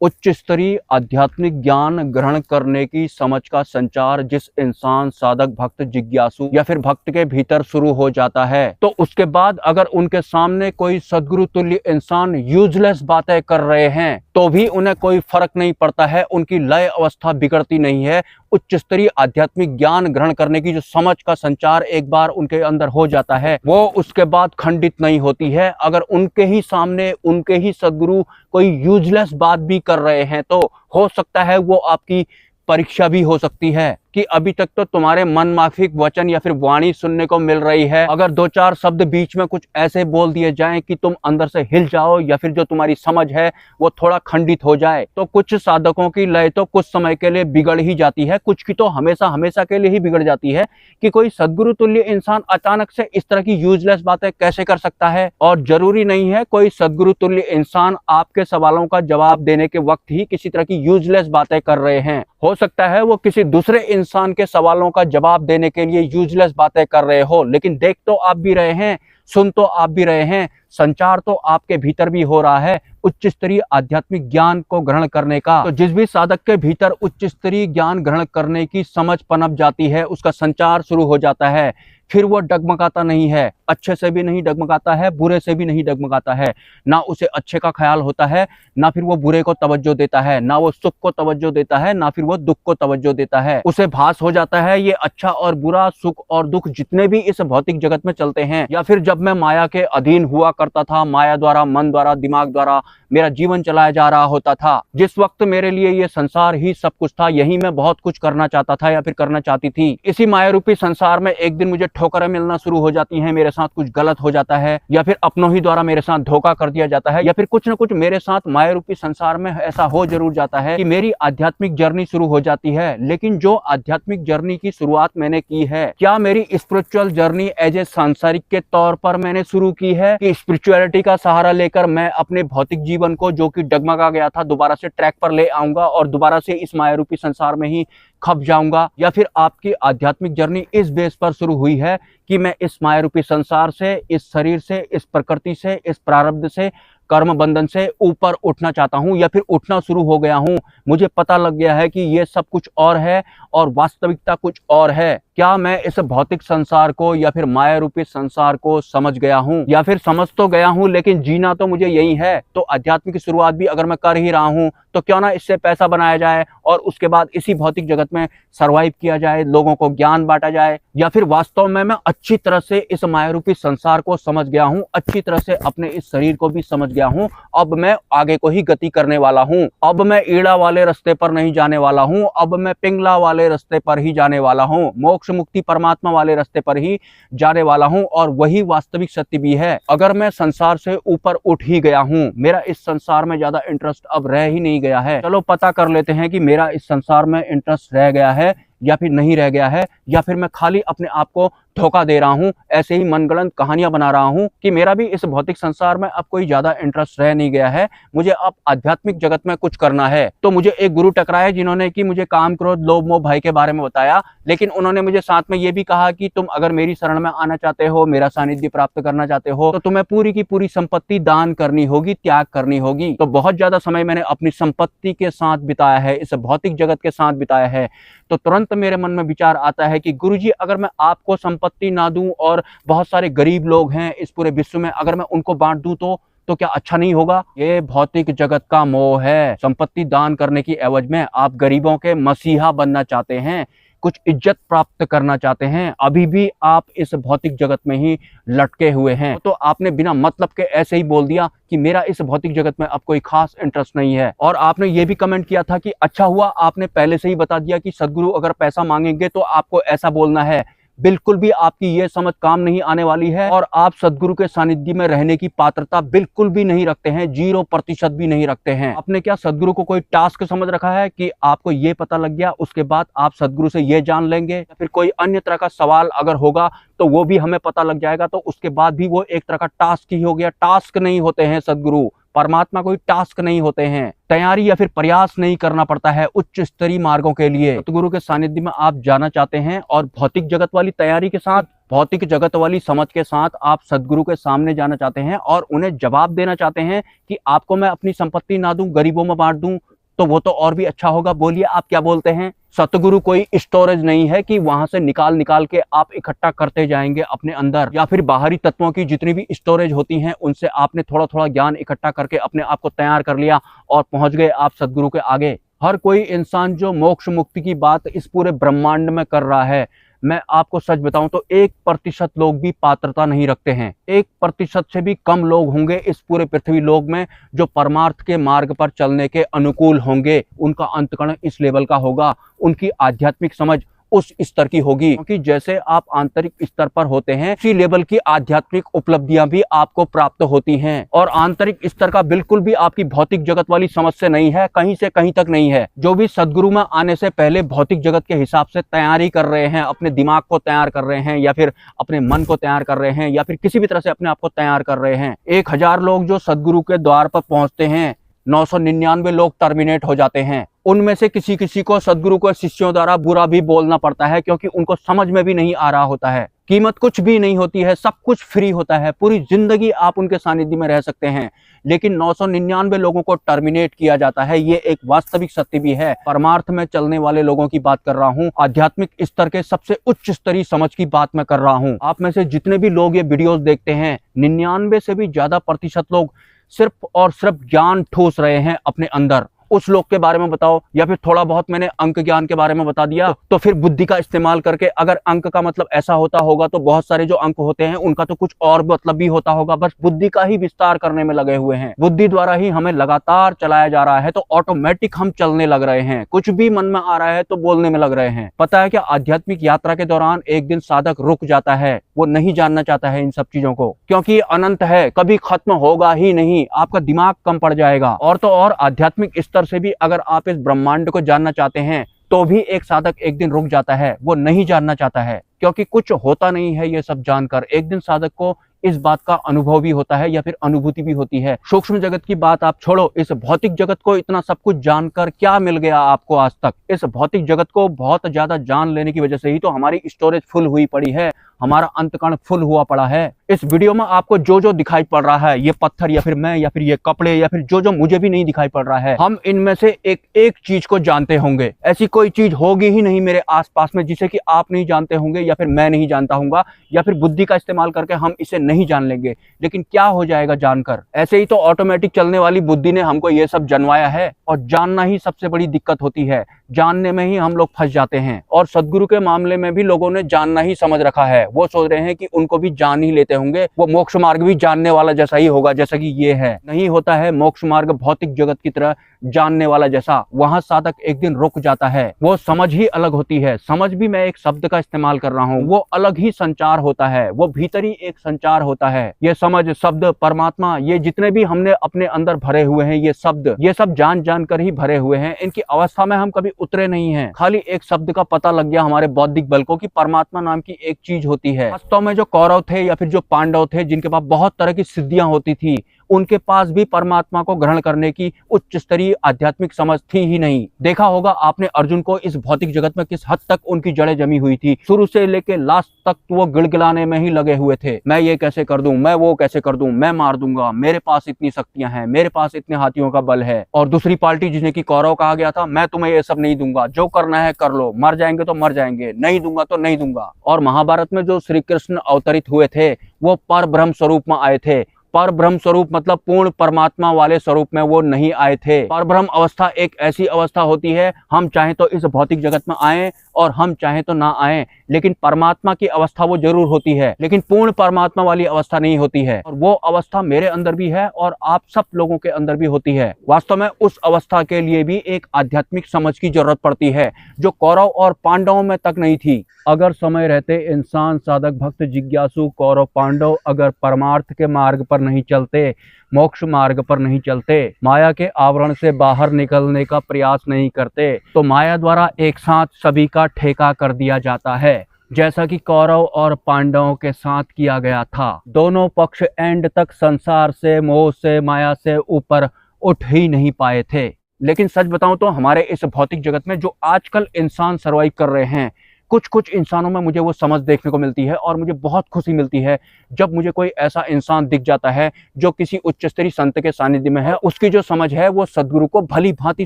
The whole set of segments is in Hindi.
उच्च स्तरीय आध्यात्मिक ज्ञान ग्रहण करने की समझ का संचार जिस इंसान, साधक, भक्त, जिज्ञासु या फिर भक्त के भीतर शुरू हो जाता है, तो उसके बाद अगर उनके सामने कोई सदगुरु तुल्य इंसान यूजलेस बातें कर रहे हैं तो भी उन्हें कोई फर्क नहीं पड़ता है, उनकी लय अवस्था बिगड़ती नहीं है। उच्च स्तरीय आध्यात्मिक ज्ञान ग्रहण करने की जो समझ का संचार एक बार उनके अंदर हो जाता है, वो उसके बाद खंडित नहीं होती है। अगर उनके ही सामने उनके ही सदगुरु कोई यूजलेस बात भी कर रहे हैं तो हो सकता है वो आपकी परीक्षा भी हो सकती है कि अभी तक तो तुम्हारे मन माफिक वचन या फिर वाणी सुनने को मिल रही है, अगर दो चार शब्द बीच में कुछ ऐसे बोल दिए जाएं कि तुम अंदर से हिल जाओ या फिर जो तुम्हारी समझ है वो थोड़ा खंडित हो जाए, तो कुछ साधकों की लय तो कुछ समय के लिए बिगड़ ही जाती है, कुछ की तो हमेशा हमेशा के लिए ही बिगड़ जाती है। कि कोई सदगुरु तुल्य इंसान अचानक से इस तरह की यूजलेस बातें कैसे कर सकता है। और जरूरी नहीं है कोई सदगुरु तुल्य इंसान आपके सवालों का जवाब देने के वक्त ही किसी तरह की यूजलेस बातें कर रहे हैं, हो सकता है वो किसी दूसरे इंसान के सवालों का जवाब देने के लिए यूजलेस बातें कर रहे हो, लेकिन देख तो आप भी रहे हैं, सुन तो आप भी रहे हैं, संचार तो आपके भीतर भी हो रहा है उच्च स्तरीय आध्यात्मिक ज्ञान को ग्रहण करने का। तो जिस भी साधक के भीतर उच्च स्तरीय ज्ञान ग्रहण करने की समझ पनप जाती है, उसका संचार शुरू हो जाता है, फिर वो डगमगाता नहीं है, अच्छे से भी नहीं डगमगाता है, बुरे से भी नहीं डगमगाता है। ना उसे अच्छे का ख्याल होता है, ना फिर वो बुरे को तवज्जो देता है, ना वो सुख को तवज्जो देता है, ना फिर वो दुख को तवज्जो देता है। उसे भास हो जाता है ये अच्छा और बुरा, सुख और दुख जितने भी इस भौतिक जगत में चलते हैं, या फिर जब मैं माया के अधीन हुआ करता था, माया द्वारा, मन द्वारा, दिमाग द्वारा मेरा जीवन चलाया जा रहा होता था, जिस वक्त मेरे लिए ये संसार ही सब कुछ था, यही मैं बहुत कुछ करना चाहता था या फिर करना चाहती थी। इसी माया रूपी संसार में एक दिन मुझे ठोकरें मिलना शुरू हो जाती हैं, मेरे साथ कुछ गलत हो जाता है, या फिर अपनों ही द्वारा मेरे साथ धोखा कर दिया जाता है, या फिर कुछ न कुछ मेरे साथ माया रूपी संसार में ऐसा हो जरूर जाता है कि मेरी आध्यात्मिक जर्नी शुरू हो जाती है। लेकिन जो आध्यात्मिक जर्नी की शुरुआत मैंने की है, क्या मेरी स्पिरिचुअल जर्नी एज ए सांसारिक के तौर पर मैंने शुरू की है कि स्पिरिचुअलिटी का सहारा लेकर मैं अपने भौतिक जीवन को, जो कि डगमगा गया था, दोबारा से ट्रैक पर ले आऊंगा और दोबारा से इस माया रूपी संसार में ही खप जाऊंगा? या फिर आपकी आध्यात्मिक जर्नी इस बेस पर शुरू हुई है कि मैं इस माया रूपी संसार से, इस शरीर से, इस प्रकृति से, इस प्रारब्ध से, कर्म बंधन से ऊपर उठना चाहता हूं या फिर उठना शुरू हो गया हूं, मुझे पता लग गया है कि ये सब कुछ और है और वास्तविकता कुछ और है? क्या मैं इस भौतिक संसार को या फिर माया रूपी संसार को समझ गया हूं, या फिर समझ तो गया हूं लेकिन जीना तो मुझे यही है? तो अध्यात्म की शुरुआत भी अगर मैं कर ही रहा हूं तो क्यों ना इससे पैसा बनाया जाए और उसके बाद इसी भौतिक जगत में सरवाइव किया जाए, लोगों को ज्ञान बांटा जाए। या फिर वास्तव में मैं अच्छी तरह से इस माया रूपी संसार को समझ गया हूं, अच्छी तरह से अपने इस शरीर को भी समझ गया हूं, अब मैं आगे को ही गति करने वाला हूं, अब मैं ईड़ा वाले रास्ते पर नहीं जाने वाला हूं, अब मैं पिंगला वाले रास्ते पर ही जाने वाला हूं, मोक्ष मुक्ति परमात्मा वाले रास्ते पर ही जाने वाला हूं। और वही वास्तविक सत्य भी है। अगर मैं संसार से ऊपर उठ ही गया हूं, मेरा इस संसार में ज्यादा इंटरेस्ट अब रह ही नहीं गया है, चलो पता कर लेते हैं कि मेरा इस संसार में इंटरेस्ट रह गया है या फिर नहीं रह गया है, या फिर मैं खाली अपने आप को धोखा दे रहा हूं, ऐसे ही मनगढ़ंत कहानियां बना रहा हूं कि मेरा भी इस भौतिक संसार में अब कोई ज्यादा इंटरेस्ट रह नहीं गया है, मुझे अब आध्यात्मिक जगत में कुछ करना है। तो मुझे एक गुरु टकराए जिन्होंने कि मुझे काम, क्रोध, लोभ, मोह, भय के बारे में बताया, लेकिन उन्होंने मुझे साथ में ये भी कहा कि तुम अगर मेरी शरण में आना चाहते हो, मेरा सानिध्य प्राप्त करना चाहते हो, तो तुम्हें पूरी की पूरी संपत्ति दान करनी होगी, त्याग करनी होगी। तो बहुत ज्यादा समय मैंने अपनी संपत्ति के साथ बिताया है, इस भौतिक जगत के साथ बिताया है। तो तुरंत मेरे मन में विचार आता है कि गुरुजी, अगर मैं आपको संपत्ति ना दूं और बहुत सारे गरीब लोग हैं इस पूरे विश्व में, अगर मैं उनको बांट दूं तो क्या अच्छा नहीं होगा? ये भौतिक जगत का मोह है। संपत्ति दान करने की एवज में आप गरीबों के मसीहा बनना चाहते हैं, कुछ इज्जत प्राप्त करना चाहते हैं, अभी भी आप इस भौतिक जगत में ही लटके हुए हैं। तो आपने बिना मतलब के ऐसे ही बोल दिया कि मेरा इस भौतिक जगत में अब कोई खास इंटरेस्ट नहीं है। और आपने ये भी कमेंट किया था कि अच्छा हुआ आपने पहले से ही बता दिया कि सदगुरु अगर पैसा मांगेंगे तो आपको ऐसा बोलना है। बिल्कुल भी आपकी ये समझ काम नहीं आने वाली है और आप सदगुरु के सानिध्य में रहने की पात्रता बिल्कुल भी नहीं रखते हैं, 0% भी नहीं रखते हैं। आपने क्या सदगुरु को कोई टास्क समझ रखा है कि आपको ये पता लग गया उसके बाद आप सदगुरु से ये जान लेंगे, या फिर कोई अन्य तरह का सवाल अगर होगा तो वो भी हमें पता लग जाएगा, तो उसके बाद भी वो एक तरह का टास्क ही हो गया? टास्क नहीं होते हैं सदगुरु, परमात्मा कोई टास्क नहीं होते हैं, तैयारी या फिर प्रयास नहीं करना पड़ता है उच्च स्तरीय मार्गों के लिए। सतगुरु के सानिध्य में आप जाना चाहते हैं और भौतिक जगत वाली तैयारी के साथ, भौतिक जगत वाली समझ के साथ आप सदगुरु के सामने जाना चाहते हैं और उन्हें जवाब देना चाहते हैं कि आपको मैं अपनी संपत्ति ना दूं, गरीबों में बांट दूं, तो वो तो और भी अच्छा होगा। बोलिए आप क्या बोलते हैं? सतगुरु कोई स्टोरेज नहीं है कि वहां से निकाल निकाल के आप इकट्ठा करते जाएंगे अपने अंदर, या फिर बाहरी तत्वों की जितनी भी स्टोरेज होती हैं उनसे आपने थोड़ा थोड़ा ज्ञान इकट्ठा करके अपने आप को तैयार कर लिया और पहुंच गए आप सदगुरु के आगे। हर कोई इंसान जो मोक्ष मुक्ति की बात इस पूरे ब्रह्मांड में कर रहा है, मैं आपको सच बताऊं तो 1% लोग भी पात्रता नहीं रखते हैं। 1% से भी कम लोग होंगे इस पूरे पृथ्वी लोक में जो परमार्थ के मार्ग पर चलने के अनुकूल होंगे। उनका अंतकरण इस लेवल का होगा, उनकी आध्यात्मिक समझ उस स्तर की होगी, क्योंकि जैसे आप आंतरिक स्तर पर होते हैं उसी लेवल की आध्यात्मिक उपलब्धियां भी आपको प्राप्त होती हैं। और आंतरिक स्तर का बिल्कुल भी आपकी भौतिक जगत वाली समझ से नहीं है, कहीं से कहीं तक नहीं है। जो भी सदगुरु में आने से पहले भौतिक जगत के हिसाब से तैयारी कर रहे हैं, अपने दिमाग को तैयार कर रहे हैं, या फिर अपने मन को तैयार कर रहे हैं, या फिर किसी भी तरह से अपने आप को तैयार कर रहे हैं। 1000 लोग जो सदगुरु के द्वार पर पहुंचते हैं, 999 लोग टर्मिनेट हो जाते हैं। उनमें से किसी किसी को सदगुरु को शिष्यों द्वारा बुरा भी बोलना पड़ता है, क्योंकि उनको समझ में भी नहीं आ रहा होता है। कीमत कुछ भी नहीं होती है, सब कुछ फ्री होता है, पूरी जिंदगी आप उनके सानिध्य में रह सकते हैं, लेकिन 999 लोगों को टर्मिनेट किया जाता है। ये एक वास्तविक सत्य भी है। परमार्थ में चलने वाले लोगों की बात कर रहा हूँ, आध्यात्मिक स्तर के सबसे उच्च स्तरीय समझ की बात मैं कर रहा हूँ। आप में से जितने भी लोग ये वीडियोस देखते हैं, 99 से भी ज्यादा प्रतिशत लोग सिर्फ और सिर्फ ज्ञान ठूस रहे हैं अपने अंदर। उस लोग के बारे में बताओ, या फिर थोड़ा बहुत मैंने अंक ज्ञान के बारे में बता दिया, तो फिर बुद्धि का इस्तेमाल करके, अगर अंक का मतलब ऐसा होता होगा तो बहुत सारे जो अंक होते हैं उनका तो कुछ और मतलब भी होता होगा। बस बुद्धि का ही विस्तार करने में लगे हुए हैं, बुद्धि द्वारा ही हमें लगातार चलाया जा रहा है, तो ऑटोमेटिक हम चलने लग रहे हैं। कुछ भी मन में आ रहा है तो बोलने में लग रहे हैं। पता है क्या, आध्यात्मिक यात्रा के दौरान एक दिन साधक रुक जाता है, वो नहीं जानना चाहता है इन सब चीजों को, क्योंकि ये अनंत है, कभी खत्म होगा ही नहीं। आपका दिमाग कम पड़ जाएगा। और तो और आध्यात्मिक स्तर से भी अगर आप इस ब्रह्मांड को जानना चाहते हैं तो भी एक साधक एक दिन रुक जाता है, वो नहीं जानना चाहता है, क्योंकि कुछ होता नहीं है ये सब जानकर। एक दिन साधक को इस बात का अनुभव भी होता है, या फिर अनुभूति भी होती है। सूक्ष्म जगत की बात आप छोड़ो, इस भौतिक जगत को इतना सब कुछ जानकर क्या मिल गया आपको आज तक? इस भौतिक जगत को बहुत ज्यादा जान लेने की वजह से ही तो हमारी स्टोरेज फुल हुई पड़ी है, हमारा अंतकण फुल हुआ पड़ा है। इस वीडियो में आपको जो जो दिखाई पड़ रहा है, ये पत्थर या फिर मैं या फिर ये कपड़े या फिर जो जो मुझे भी नहीं दिखाई पड़ रहा है, हम इनमें से एक एक चीज को जानते होंगे। ऐसी कोई चीज होगी ही नहीं मेरे आसपास में जिसे कि आप नहीं जानते होंगे, या फिर मैं नहीं जानता हूंगा, या फिर बुद्धि का इस्तेमाल करके हम इसे नहीं जान लेंगे। लेकिन क्या हो जाएगा जानकर? ऐसे ही तो ऑटोमेटिक चलने वाली बुद्धि ने हमको ये सब जनवाया है, और जानना ही सबसे बड़ी दिक्कत होती है। जानने में ही हम लोग फंस जाते हैं। और सदगुरु के मामले में भी लोगों ने जानना ही समझ रखा है। वो सोच रहे हैं कि उनको भी जान ही लेते होंगे, वो मोक्ष मार्ग भी जानने वाला जैसा ही होगा जैसा कि ये है। नहीं होता है मोक्ष मार्ग भौतिक जगत की तरह जानने वाला जैसा। वहां साधक एक दिन रुक जाता है। वो समझ ही अलग होती है। समझ भी मैं एक शब्द का इस्तेमाल कर रहा हूँ, वो अलग ही संचार होता है, वो भीतरी एक संचार होता है। ये समझ, शब्द, परमात्मा, ये जितने भी हमने अपने अंदर भरे हुए हैं ये शब्द, ये सब जान जान कर ही भरे हुए हैं। इनकी अवस्था में हम कभी उतरे नहीं हैं। खाली एक शब्द का पता लग गया हमारे बौद्धिक बल को कि परमात्मा नाम की एक चीज होती है। वास्तव में जो कौरव थे या फिर जो पांडव थे, जिनके पास बहुत तरह की सिद्धियां होती थी, उनके पास भी परमात्मा को ग्रहण करने की उच्च स्तरीय आध्यात्मिक समझ थी ही नहीं। देखा होगा आपने अर्जुन को, इस भौतिक जगत में किस हद तक उनकी जड़ें जमी हुई थी। शुरू से लेके लास्ट तक वो गिड़गिड़ाने में ही लगे हुए थे। मैं ये कैसे कर दूं, मैं वो कैसे कर दूं, मैं मार दूंगा, मेरे पास इतनी शक्तियां हैं, मेरे पास इतने हाथियों का बल है। और दूसरी पार्टी जिन्हें की कौरव कहा गया था, मैं तुम्हें ये सब नहीं दूंगा, जो करना है कर लो, मर जाएंगे तो मर जाएंगे, नहीं दूंगा तो नहीं दूंगा। और महाभारत में जो श्री कृष्ण अवतरित हुए थे वो पर ब्रह्म स्वरूप में आए थे। पर ब्रह्म स्वरूप मतलब पूर्ण परमात्मा वाले स्वरूप में वो नहीं आए थे। पर ब्रह्म अवस्था एक ऐसी अवस्था होती है, हम चाहें तो इस भौतिक जगत में आए और हम चाहें तो ना आए, लेकिन परमात्मा की अवस्था वो जरूर होती है, लेकिन पूर्ण परमात्मा वाली अवस्था नहीं होती है। और वो अवस्था मेरे अंदर भी है और आप सब लोगों के अंदर भी होती है। वास्तव में उस अवस्था के लिए भी एक आध्यात्मिक समझ की जरूरत पड़ती है, जो कौरव और पांडवों में तक नहीं थी। अगर समय रहते इंसान, साधक, भक्त, जिज्ञासु, कौरव, पांडव अगर परमार्थ के मार्ग पर नहीं चलते, मोक्ष मार्ग पर नहीं चलते, माया के आवरण से बाहर निकलने का प्रयास नहीं करते, तो माया द्वारा एक साथ सभी का ठेका कर दिया जाता है। जैसा कि कौरव और पांडवों के साथ किया गया था। दोनों पक्ष एंड तक संसार से, मोह से, माया से ऊपर उठ ही नहीं पाए थे। लेकिन सच बताऊं तो हमारे इस भौतिक जगत में जो आजकल इंसान सरवाइव कर रहे हैं, कुछ कुछ इंसानों में मुझे वो समझ देखने को मिलती है और मुझे बहुत खुशी मिलती है जब मुझे कोई ऐसा इंसान दिख जाता है जो किसी उच्च स्तरीय संत के सानिध्य में है। उसकी जो समझ है वो सदगुरु को भली भांति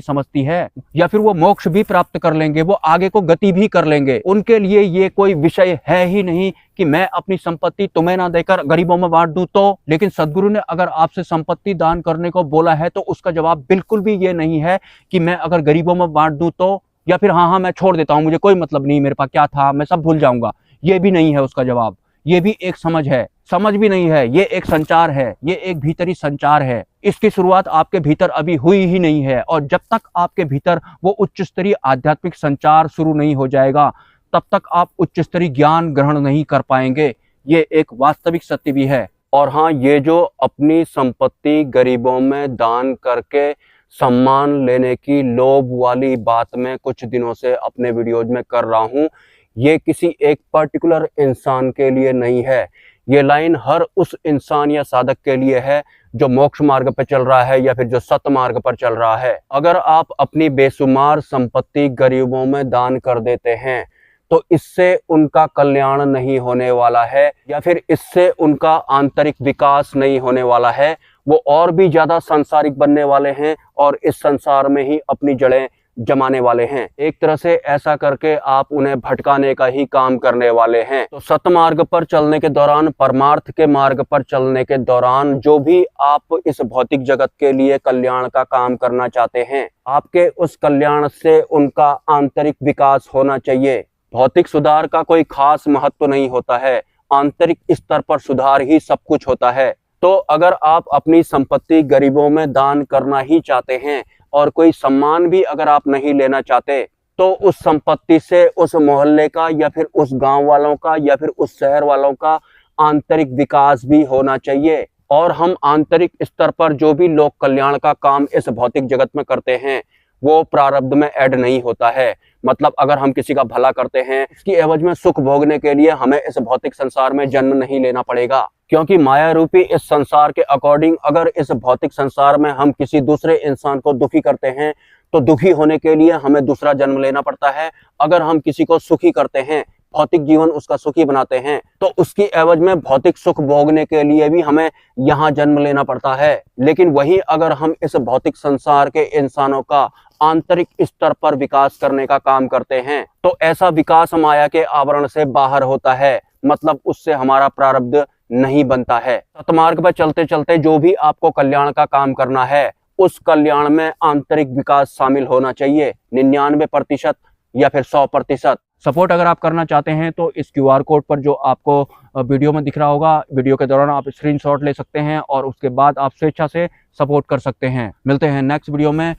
समझती है, या फिर वो मोक्ष भी प्राप्त कर लेंगे, वो आगे को गति भी कर लेंगे। उनके लिए ये कोई विषय है ही नहीं कि मैं अपनी संपत्ति तुम्हें ना देकर गरीबों में बांट दूं तो। लेकिन सदगुरु ने अगर आपसे संपत्ति दान करने को बोला है तो उसका जवाब बिल्कुल भी ये नहीं है कि मैं अगर गरीबों में बांट दूं तो, या फिर हाँ मैं छोड़ देता हूं, मुझे कोई मतलब नहीं, मेरे पास क्या था मैं सब भूल जाऊंगा। ये भी नहीं है उसका जवाब। ये भी एक समझ है, समझ भी नहीं है, ये एक संचार है, ये एक भीतरी संचार है। इसकी शुरुआत आपके भीतर अभी हुई ही नहीं है, और जब तक आपके भीतर वो उच्च स्तरीय आध्यात्मिक संचार शुरू नहीं हो जाएगा तब तक आप उच्च स्तरीय ज्ञान ग्रहण नहीं कर पाएंगे। ये एक वास्तविक सत्य भी है। और हाँ, ये जो अपनी संपत्ति गरीबों में दान करके सम्मान लेने की लोभ वाली बात मैं कुछ दिनों से अपने वीडियोज में कर रहा हूँ, ये किसी एक पर्टिकुलर इंसान के लिए नहीं है। ये लाइन हर उस इंसान या साधक के लिए है जो मोक्ष मार्ग पर चल रहा है या फिर जो सत मार्ग पर चल रहा है। अगर आप अपनी बेशुमार संपत्ति गरीबों में दान कर देते हैं तो इससे उनका कल्याण नहीं होने वाला है, या फिर इससे उनका आंतरिक विकास नहीं होने वाला है। वो और भी ज्यादा सांसारिक बनने वाले हैं और इस संसार में ही अपनी जड़ें जमाने वाले हैं। एक तरह से ऐसा करके आप उन्हें भटकाने का ही काम करने वाले हैं। तो सतमार्ग पर चलने के दौरान, परमार्थ के मार्ग पर चलने के दौरान जो भी आप इस भौतिक जगत के लिए कल्याण का काम करना चाहते हैं, आपके उस कल्याण से उनका आंतरिक विकास होना चाहिए। भौतिक सुधार का कोई खास महत्व नहीं होता है, आंतरिक स्तर पर सुधार ही सब कुछ होता है। तो अगर आप अपनी संपत्ति गरीबों में दान करना ही चाहते हैं और कोई सम्मान भी अगर आप नहीं लेना चाहते, तो उस संपत्ति से उस मोहल्ले का या फिर उस गांव वालों का या फिर उस शहर वालों का आंतरिक विकास भी होना चाहिए। और हम आंतरिक स्तर पर जो भी लोक कल्याण का काम इस भौतिक जगत में करते हैं वो प्रारब्ध में ऐड नहीं होता है। मतलब अगर हम किसी का भला करते हैं, इसकी एवज में सुख भोगने के लिए हमें इस भौतिक संसार में जन्म नहीं लेना पड़ेगा, क्योंकि माया रूपी इस संसार के अकॉर्डिंग अगर इस भौतिक संसार में हम किसी दूसरे इंसान को दुखी करते हैं तो दुखी होने के लिए हमें दूसरा जन्म लेना पड़ता है। अगर हम किसी को सुखी करते हैं, भौतिक जीवन उसका सुखी बनाते हैं, तो उसकी एवज में भौतिक सुख भोगने के लिए भी हमें यहाँ जन्म लेना पड़ता है। लेकिन वही अगर हम इस भौतिक संसार के इंसानों का आंतरिक स्तर पर विकास करने का काम करते हैं तो ऐसा विकास माया के आवरण से बाहर होता है, मतलब उससे हमारा प्रारब्ध नहीं बनता है। सतमार्ग पर चलते चलते जो भी आपको कल्याण का काम करना है उस कल्याण में आंतरिक विकास शामिल होना चाहिए, 99% या फिर 100%। सपोर्ट अगर आप करना चाहते हैं तो इस QR कोड पर जो आपको वीडियो में दिख रहा होगा, वीडियो के दौरान आप स्क्रीनशॉट ले सकते हैं और उसके बाद आप स्वेच्छा से सपोर्ट कर सकते हैं। मिलते हैं नेक्स्ट वीडियो में।